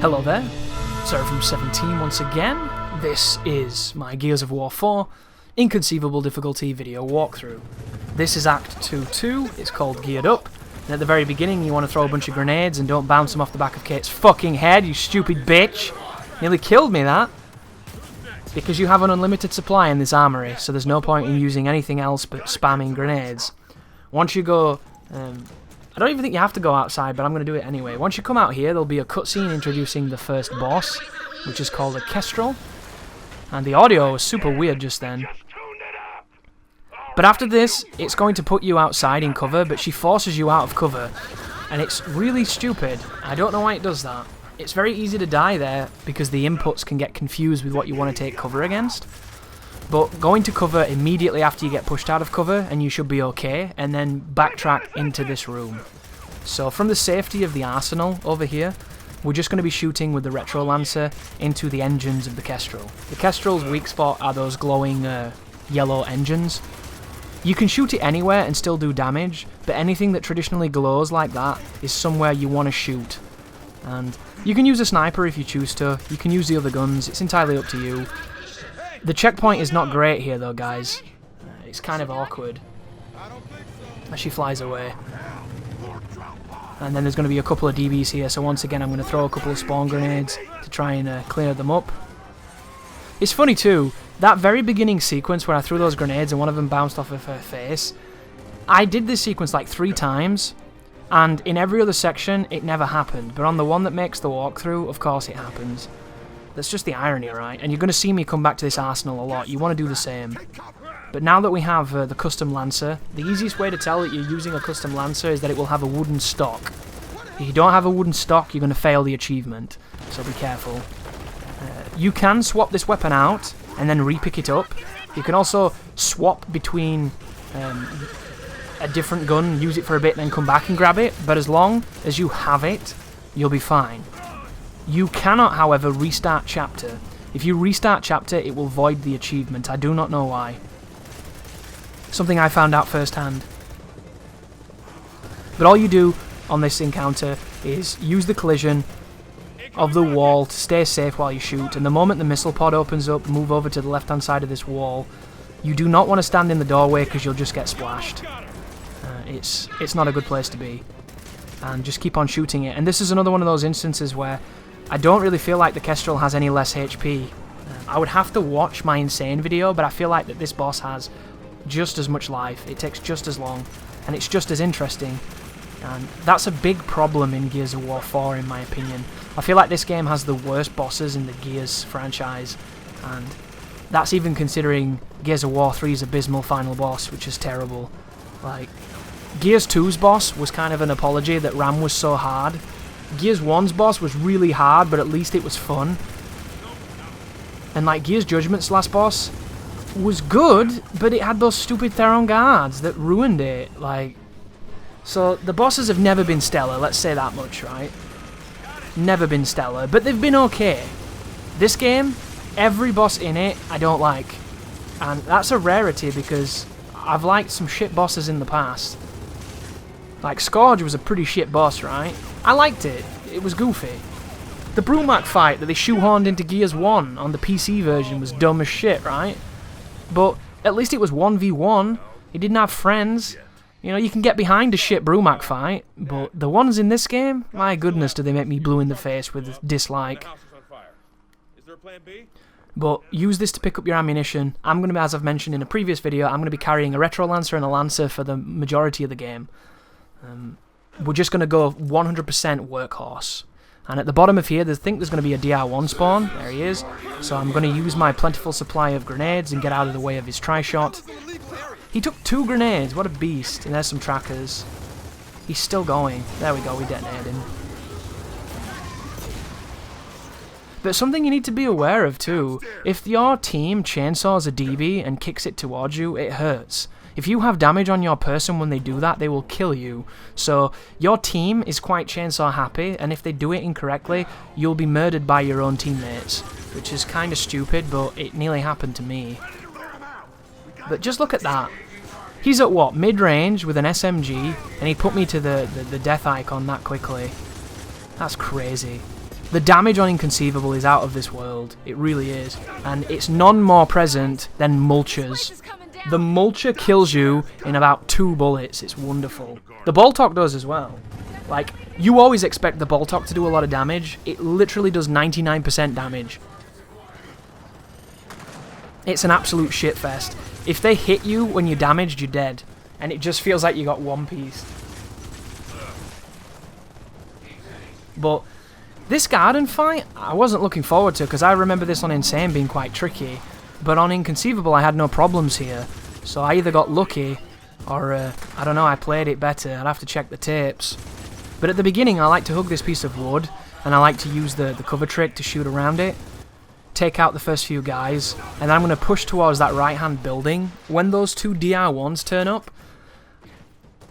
Hello there, Sarah from 17 once again. This is my Gears of War 4 Inconceivable difficulty video walkthrough. This is Act 2-2, it's called Geared Up, and at the very beginning you want to throw a bunch of grenades and don't bounce them off the back of Kate's fucking head, you stupid bitch! Nearly killed me, that! Because you have an unlimited supply in this armory, so there's no point in using anything else but spamming grenades. Once you go... I don't even think you have to go outside, but I'm going to do it anyway. Once you come out here, there'll be a cutscene introducing the first boss, which is called a kestrel. And the audio was super weird just then. But after this, it's going to put you outside in cover, but she forces you out of cover. And it's really stupid. I don't know why it does that. It's very easy to die there, because the inputs can get confused with what you want to take cover against. But going to cover immediately after you get pushed out of cover, and you should be okay, and then backtrack into this room. So from the safety of the arsenal over here, we're just going to be shooting with the Retro Lancer into the engines of the Kestrel. The Kestrel's weak spot are those glowing yellow engines. You can shoot it anywhere and still do damage, but anything that traditionally glows like that is somewhere you want to shoot. And you can use a sniper if you choose to, you can use the other guns, it's entirely up to you. The checkpoint is not great here though, guys. It's kind of awkward as she flies away. And then there's going to be a couple of DBs here, so once again I'm going to throw a couple of spawn grenades to try and clear them up. It's funny too, that very beginning sequence where I threw those grenades and one of them bounced off of her face, I did this sequence like 3 times, and in every other section it never happened, but on the one that makes the walkthrough, of course it happens. That's just the irony, right? And you're going to see me come back to this arsenal a lot. You want to do the same. But now that we have the custom Lancer, the easiest way to tell that you're using a custom Lancer is that it will have a wooden stock. If you don't have a wooden stock, you're going to fail the achievement. So be careful. You can swap this weapon out and then re-pick it up. You can also swap between a different gun, use it for a bit, and then come back and grab it. But as long as you have it, you'll be fine. You cannot, however, restart chapter. If you restart chapter, it will void the achievement. I do not know why. Something I found out firsthand. But all you do on this encounter is use the collision of the wall to stay safe while you shoot, and the moment the missile pod opens up, move over to the left-hand side of this wall. You do not want to stand in the doorway because you'll just get splashed. It's not a good place to be. And just keep on shooting it. And this is another one of those instances where I don't really feel like the Kestrel has any less HP. I would have to watch my Insane video, but I feel like that this boss has just as much life. It takes just as long, and it's just as interesting. And that's a big problem in Gears of War 4, in my opinion. I feel like this game has the worst bosses in the Gears franchise, and that's even considering Gears of War 3's abysmal final boss, which is terrible. Like, Gears 2's boss was kind of an apology that RAM was so hard. Gears 1's boss was really hard, but at least it was fun. And like Gears Judgment's last boss was good, but it had those stupid Theron guards that ruined it. Like, so the bosses have never been stellar, let's say that much, right? Never been stellar, but they've been okay. This game, every boss in it I don't like. And that's a rarity because I've liked some shit bosses in the past. Like, Scourge was a pretty shit boss, right? I liked it. It was goofy. The Brumac fight that they shoehorned into Gears 1 on the PC version was dumb as shit, right? But at least it was 1v1. He didn't have friends. You know, you can get behind a shit Brumac fight, but the ones in this game, my goodness, do they make me blue in the face with dislike. But use this to pick up your ammunition. I'm going to be, as I've mentioned in a previous video, I'm going to be carrying a Retro Lancer and a Lancer for the majority of the game. We're just going to go 100% workhorse. And at the bottom of here, I think there's going to be a DR1 spawn. There he is. So I'm going to use my plentiful supply of grenades and get out of the way of his tri-shot. He took 2 grenades. What a beast. And there's some trackers. He's still going. There we go. We detonated him. But something you need to be aware of too. If your team chainsaws a DB and kicks it towards you, it hurts. If you have damage on your person when they do that, they will kill you. So your team is quite chainsaw happy, and if they do it incorrectly, you'll be murdered by your own teammates, which is kind of stupid, but it nearly happened to me. But just look at that. He's at what, mid-range with an SMG, and he put me to the death icon that quickly. That's crazy. The damage on Inconceivable is out of this world. It really is. And it's none more present than mulchers. The mulcher kills you in about 2 bullets. It's wonderful. The Boltok does as well. Like, you always expect the Boltok to do a lot of damage. It literally does 99% damage. It's an absolute shitfest. If they hit you when you're damaged, you're dead. And it just feels like you got one piece. But this garden fight, I wasn't looking forward to, because I remember this on Insane being quite tricky. But on Inconceivable, I had no problems here. So I either got lucky, or, I don't know, I played it better. I'd have to check the tapes. But at the beginning, I like to hug this piece of wood, and I like to use the cover trick to shoot around it. Take out the first few guys, and then I'm going to push towards that right-hand building. When those 2 DR1s turn up,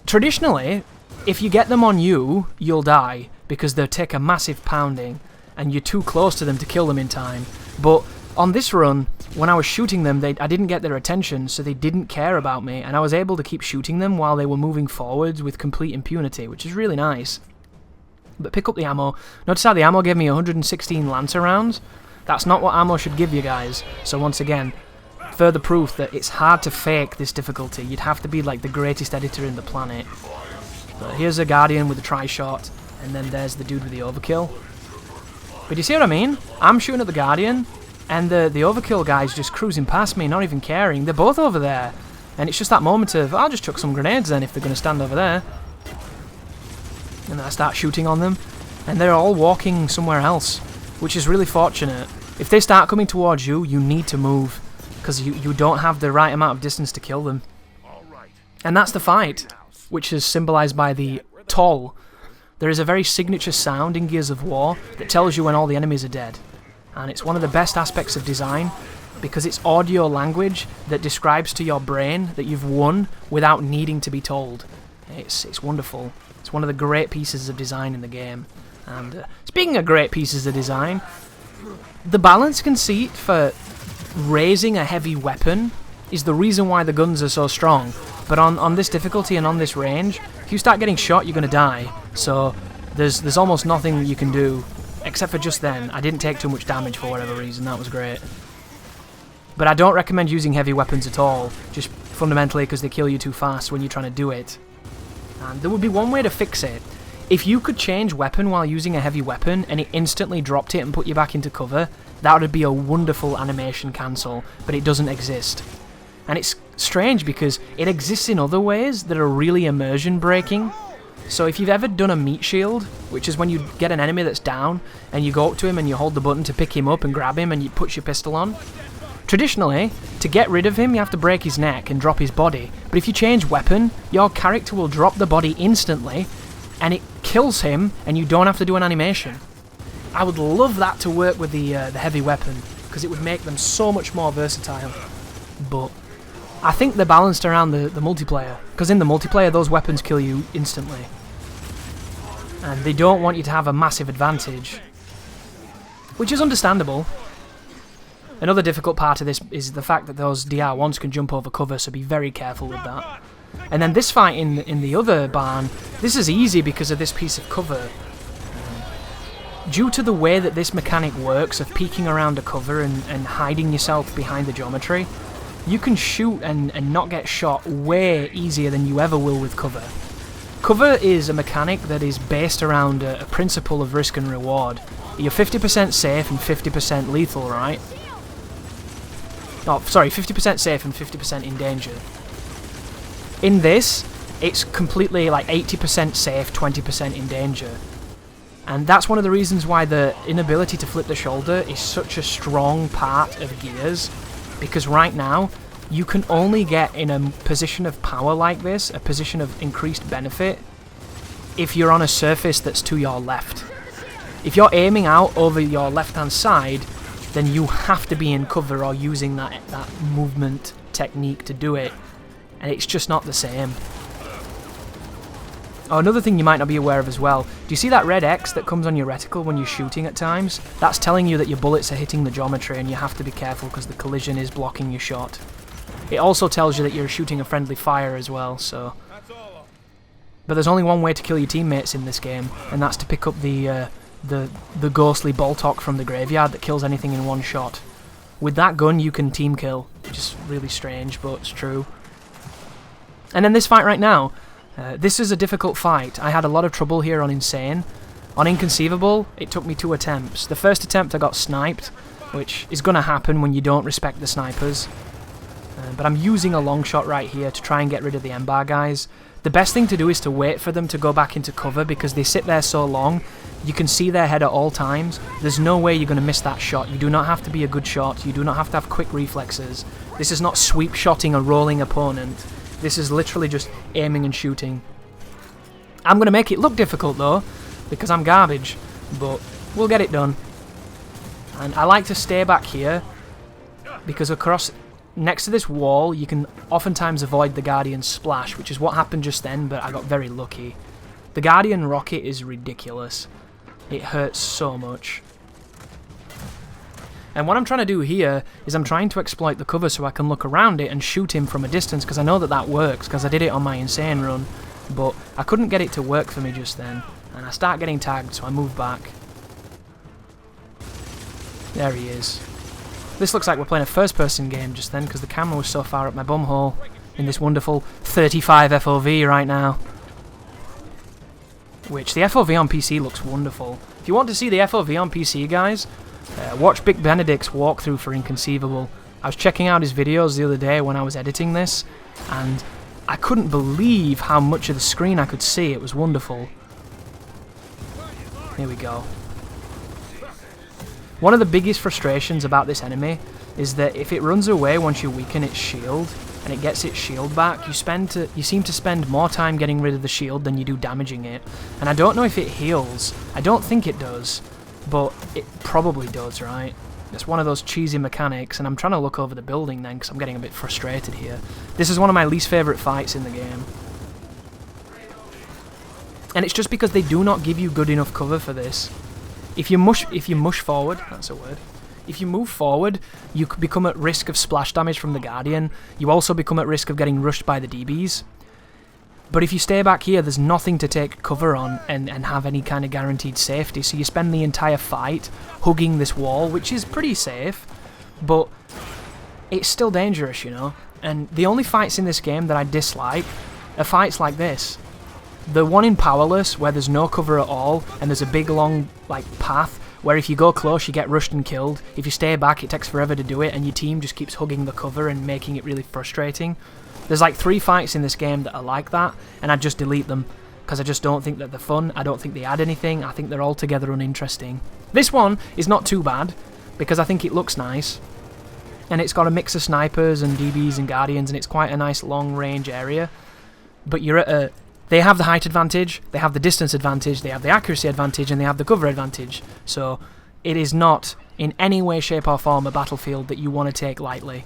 traditionally, if you get them on you, you'll die, because they'll take a massive pounding, and you're too close to them to kill them in time. But on this run, when I was shooting them, I didn't get their attention, so they didn't care about me, and I was able to keep shooting them while they were moving forwards with complete impunity, which is really nice. But pick up the ammo. Notice how the ammo gave me 116 Lancer rounds? That's not what ammo should give you guys. So once again, further proof that it's hard to fake this difficulty. You'd have to be like the greatest editor in the planet. But here's a Guardian with a tri-shot, and then there's the dude with the overkill. But you see what I mean? I'm shooting at the Guardian, and the overkill guy's just cruising past me, not even caring. They're both over there. And it's just that moment of, I'll just chuck some grenades then if they're going to stand over there. And then I start shooting on them, and they're all walking somewhere else, which is really fortunate. If they start coming towards you, you need to move, because you don't have the right amount of distance to kill them. And that's the fight, which is symbolised by the toll. There is a very signature sound in Gears of War that tells you when all the enemies are dead. And it's one of the best aspects of design, because it's audio language that describes to your brain that you've won without needing to be told. It's wonderful. It's one of the great pieces of design in the game. And speaking of great pieces of design, the balance conceit for raising a heavy weapon is the reason why the guns are so strong. But on this difficulty and on this range, if you start getting shot, you're going to die. So there's almost nothing you can do, except for just then. I didn't take too much damage for whatever reason, that was great. But I don't recommend using heavy weapons at all, just fundamentally because they kill you too fast when you're trying to do it. And there would be one way to fix it. If you could change weapon while using a heavy weapon and it instantly dropped it and put you back into cover, that would be a wonderful animation cancel, but it doesn't exist. And it's strange because it exists in other ways that are really immersion breaking. So if you've ever done a meat shield, which is when you get an enemy that's down and you go up to him and you hold the button to pick him up and grab him and you put your pistol on, traditionally, to get rid of him you have to break his neck and drop his body, but if you change weapon, your character will drop the body instantly and it kills him and you don't have to do an animation. I would love that to work with the heavy weapon, because it would make them so much more versatile. But I think they're balanced around the multiplayer, because in the multiplayer those weapons kill you instantly. And they don't want you to have a massive advantage, which is understandable. Another difficult part of this is the fact that those DR1s can jump over cover, so be very careful with that. And then this fight in the other barn, this is easy because of this piece of cover. Due to the way that this mechanic works of peeking around a cover and hiding yourself behind the geometry, you can shoot and not get shot way easier than you ever will with cover. Cover is a mechanic that is based around a principle of risk and reward. You're 50% safe and 50% lethal, right? Oh, sorry, 50% safe and 50% in danger. In this, it's completely like 80% safe, 20% in danger. And that's one of the reasons why the inability to flip the shoulder is such a strong part of Gears, because right now, you can only get in a position of power like this, a position of increased benefit, if you're on a surface that's to your left. If you're aiming out over your left-hand side, then you have to be in cover or using that movement technique to do it, and it's just not the same. Oh, another thing you might not be aware of as well, do you see that red X that comes on your reticle when you're shooting at times? That's telling you that your bullets are hitting the geometry and you have to be careful because the collision is blocking your shot. It also tells you that you're shooting a friendly fire as well, so... But there's only one way to kill your teammates in this game, and that's to pick up the the ghostly Boltok from the graveyard that kills anything in one shot. With that gun, you can team kill, which is really strange, but it's true. And then this fight right now, this is a difficult fight. I had a lot of trouble here on Insane. On Inconceivable, it took me 2 attempts. The first attempt I got sniped, which is going to happen when you don't respect the snipers. But I'm using a long shot right here to try and get rid of the Embar guys. The best thing to do is to wait for them to go back into cover because they sit there so long. You can see their head at all times. There's no way you're going to miss that shot. You do not have to be a good shot. You do not have to have quick reflexes. This is not sweep shotting a rolling opponent. This is literally just aiming and shooting. I'm going to make it look difficult though, because I'm garbage. But we'll get it done. And I like to stay back here because next to this wall, you can oftentimes avoid the Guardian splash, which is what happened just then, but I got very lucky. The Guardian rocket is ridiculous. It hurts so much. And what I'm trying to do here is I'm trying to exploit the cover so I can look around it and shoot him from a distance, because I know that that works, because I did it on my Insane run, but I couldn't get it to work for me just then. And I start getting tagged, so I move back. There he is. This looks like we're playing a first-person game just then, because the camera was so far up my bumhole in this wonderful 35 FOV right now. Which, the FOV on PC looks wonderful. If you want to see the FOV on PC, guys, watch Big Benedict's walkthrough for Inconceivable. I was checking out his videos the other day when I was editing this, and I couldn't believe how much of the screen I could see. It was wonderful. Here we go. One of the biggest frustrations about this enemy is that if it runs away once you weaken its shield, and it gets its shield back, you seem to spend more time getting rid of the shield than you do damaging it. And I don't know if it heals. I don't think it does, but it probably does, right? It's one of those cheesy mechanics, and I'm trying to look over the building then because I'm getting a bit frustrated here. This is one of my least favourite fights in the game. And it's just because they do not give you good enough cover for this. If you mush forward, that's a word. If you move forward, you could become at risk of splash damage from the Guardian. You also become at risk of getting rushed by the DBs. But if you stay back here, there's nothing to take cover on and have any kind of guaranteed safety. So you spend the entire fight hugging this wall, which is pretty safe, but it's still dangerous, you know? And the only fights in this game that I dislike are fights like this. The one in Powerless, where there's no cover at all, and there's a big long path, where if you go close you get rushed and killed. If you stay back it takes forever to do it, and your team just keeps hugging the cover and making it really frustrating. There's like 3 fights in this game that are like that, and I just delete them, because I just don't think that they're fun, I don't think they add anything, I think they're altogether uninteresting. This one is not too bad, because I think it looks nice, and it's got a mix of snipers and DBs and Guardians, and it's quite a nice long range area, but you're at a... They have the height advantage, they have the distance advantage, they have the accuracy advantage, and they have the cover advantage. So it is not in any way, shape or form a battlefield that you want to take lightly.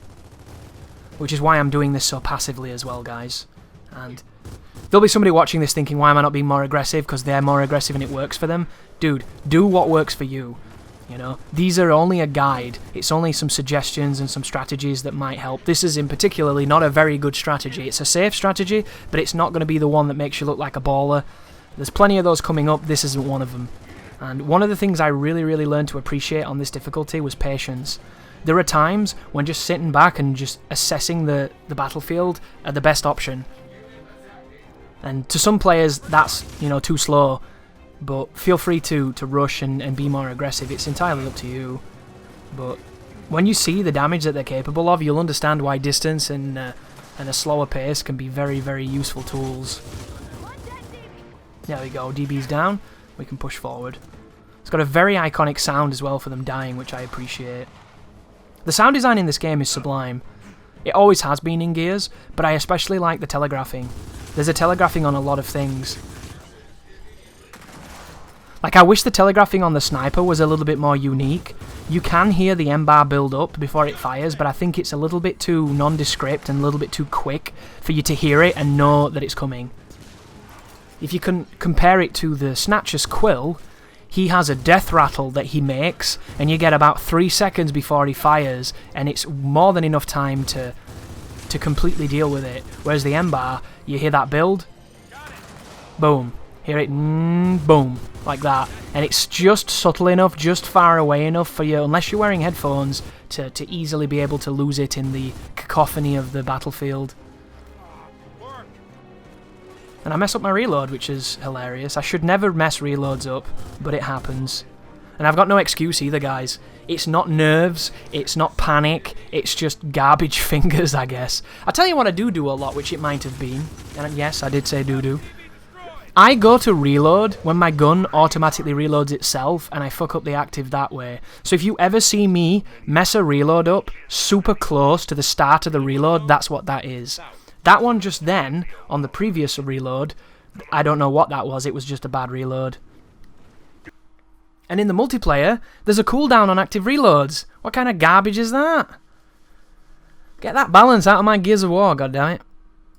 Which is why I'm doing this so passively as well, guys. And there'll be somebody watching this thinking, why am I not being more aggressive? Because they're more aggressive and it works for them. Dude, do what works for you. You know, these are only a guide. It's only some suggestions and some strategies that might help. This is in particularly not a very good strategy. It's a safe strategy, but it's not going to be the one that makes you look like a baller. There's plenty of those coming up. This isn't one of them. And one of the things I really, really learned to appreciate on this difficulty was patience. There are times when just sitting back and just assessing the battlefield are the best option. And to some players, that's, you know, too slow. But feel free to rush and be more aggressive. It's entirely up to you. But when you see the damage that they're capable of, you'll understand why distance and a slower pace can be very, very useful tools. There we go. DB's down. We can push forward. It's got a very iconic sound as well for them dying, which I appreciate. The sound design in this game is sublime. It always has been in Gears, but I especially like the telegraphing. There's a telegraphing on a lot of things. Like, I wish the telegraphing on the sniper was a little bit more unique. You can hear the Embar build up before it fires, but I think it's a little bit too nondescript and a little bit too quick for you to hear it and know that it's coming. If you can compare it to the Snatcher's Quill, he has a death rattle that he makes, and you get about 3 seconds before he fires, and it's more than enough time to completely deal with it. Whereas the Embar, you hear that build, boom. Hear it, boom. like that, and it's just subtle enough, just far away enough for you, unless you're wearing headphones, to easily be able to lose it in the cacophony of the battlefield. And I mess up my reload, which is hilarious. I should never mess reloads up, but it happens. And I've got no excuse either, guys. It's not nerves, it's not panic, it's just garbage fingers, I guess. I'll tell you what I do a lot, which it might have been. And yes, I did say do. I go to reload when my gun automatically reloads itself, and I fuck up the active that way. So if you ever see me mess a reload up super close to the start of the reload, that's what that is. That one just then, on the previous reload, I don't know what that was, it was just a bad reload. And in the multiplayer, there's a cooldown on active reloads. What kind of garbage is that? Get that balance out of my Gears of War, goddammit.